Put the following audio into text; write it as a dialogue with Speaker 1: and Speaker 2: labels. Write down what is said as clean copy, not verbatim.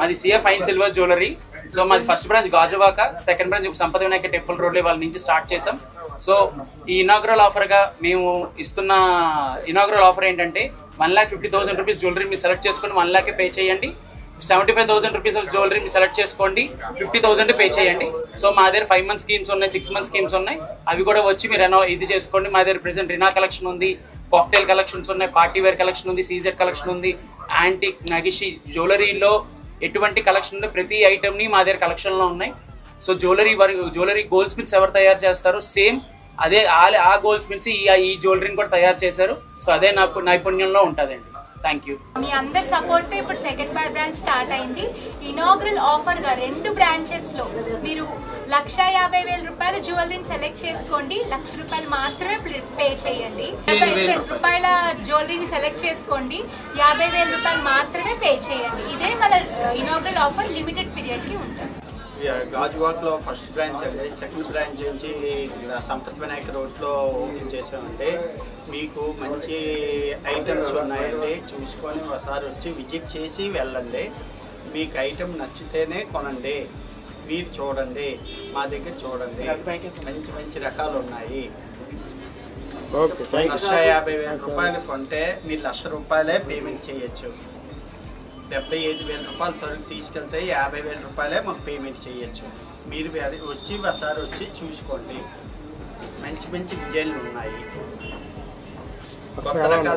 Speaker 1: మాది CF fine silver jewellery. So మాది first branch Gajuwaka, second branch Sampath Vinayaka temple road వాళ్ళ నుంచి స్టార్ట్ చేసాం. సో ఈ ఇనాగ్రల్ ఆఫర్గా మేము ఇస్తున్న ఇనాగ్రల్ ఆఫర్ ఏంటంటే 1,50,000 రూపీస్ జ్యువెలరీ మీరు సెలెక్ట్ చేసుకొని 1 lakh పే చేయండి. 75,000 రూపీస్ ఆఫ్ జ్యువెలరీ మీరు సెలెక్ట్ చేసుకోండి, 50,000 పే చేయండి. సో మా దగ్గర 5 month స్కీమ్స్ ఉన్నాయి, 6 month స్కీమ్స్ ఉన్నాయి. అవి కూడా వచ్చి మీరు ఇది చేసుకోండి. మా దగ్గర ప్రెసెంట్ రినా కలెక్షన్ ఉంది, కాక్టైల్ కలెక్షన్స్ ఉన్నాయి, పార్టీ వేర్ కలెక్షన్ ఉంది, సీజెడ్ కలెక్షన్ ఉంది, యాంటిక్ నగిషి జ్యువెలరీలో ఎటువంటి కలెక్షన్ ఉందో ప్రతి ఐటమ్ని మా దగ్గర కలెక్షన్లో ఉన్నాయి. సో జ్యువెలరీ గోల్డ్ స్మిత్స్ ఎవరు తయారు చేస్తారో సేమ్ అదే ఆ గోల్డ్ స్మిత్స్ ఈ జ్యువెలరీని కూడా తయారు చేశారు. సో అదే నాకు నైపుణ్యంలో ఉంటుందండి. Thank you.
Speaker 2: మీ అందరి సపోర్ట్ ఇప్పుడు సెకండ్ బ్రాంచ్ స్టార్ట్ అయింది. ఇనాగ్రల్ ఆఫర్గా 2 బ్రాంచెస్లో మీరు 1,50,000 రూపాయల జ్యువెలరీని సెలెక్ట్ చేసుకోండి, 1,00,000 రూపాయలు మాత్రమే పే చేయండి. 55,000 రూపాయల జ్యువెలరీని సెలెక్ట్ చేసుకోండి, 50,000 రూపాయలు మాత్రమే పే చేయండి. ఇదే మన ఇనాగ్రల్ ఆఫర్ లిమిటెడ్ పీరియడ్కి ఉంటుంది.
Speaker 3: గాజువాక్లో ఫస్ట్ బ్రాంచ్ అండి. సెకండ్ బ్రాంచ్ నుంచి సంపత్ వినాయక రోడ్లో ఓపెన్ చేసామండి. మీకు మంచి ఐటమ్స్ ఉన్నాయండి, చూసుకొని ఒకసారి వచ్చి విజిట్ చేసి వెళ్ళండి. మీకు ఐటమ్ నచ్చితేనే కొనండి. మీరు చూడండి, మా దగ్గర చూడండి, మంచి మంచి రకాలు ఉన్నాయి. 1,50,000 రూపాయలు కొంటే మీరు 1,00,000 రూపాయలే పేమెంట్ చేయొచ్చు. 75,000 రూపాయలు సరుకు తీసుకెళ్తే 50,000 రూపాయలే మాకు పేమెంట్ చేయొచ్చు. మీరు వచ్చి ఒకసారి వచ్చి చూసుకోండి, మంచి మంచి డిజైన్లు ఉన్నాయి, కొత్త రకాల